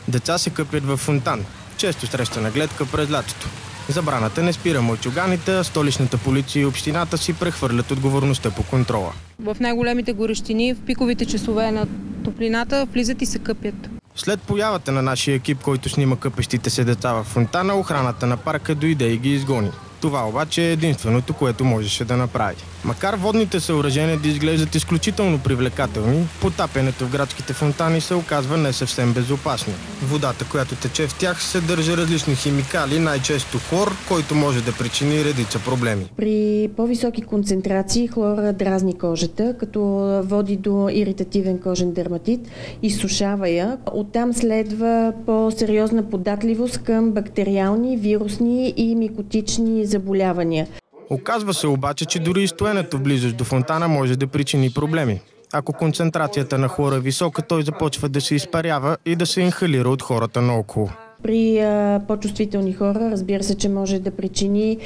Деца се къпят в фонтан. Често срещана гледка през лятото. Забраната не спира мълчуганите, а столичната полиция и общината си прехвърлят отговорността по контрола. В най-големите горещини, в пиковите часове на топлината, влизат и се къпят. След появата на нашия екип, който снима къпещите се деца в фонтана, охраната на парка дойде и ги изгони. Това обаче е единственото, което можеше да направи. Макар водните съоръжения да изглеждат изключително привлекателни, потапянето в градските фонтани се оказва не съвсем безопасно. Водата, която тече в тях, съдържа различни химикали, най-често хлор, който може да причини редица проблеми. При по-високи концентрации хлора дразни кожата, като води до иритативен кожен дерматит, изсушава я. Оттам следва по-сериозна податливост към бактериални, вирусни и микотични заболявания. Оказва се обаче, че дори стоенето в близост до фонтана може да причини проблеми. Ако концентрацията на хлора е висока, той започва да се изпарява и да се инхалира от хората наоколо. При по-чувствителни хора, разбира се, че може да причини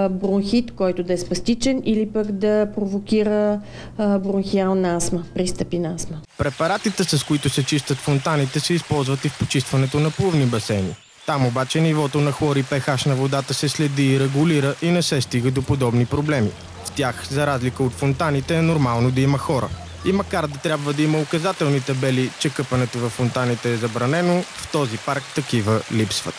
бронхит, който да е спастичен, или пък да провокира бронхиална астма, пристъпи на астма. Препаратите, с които се чистят фонтаните, се използват и в почистването на плувни басейни. Там обаче нивото на хлор и pH на водата се следи и регулира и не се стига до подобни проблеми. В тях, за разлика от фонтаните, е нормално да има хора. И макар да трябва да има указателни табели, че къпането във фонтаните е забранено, в този парк такива липсват.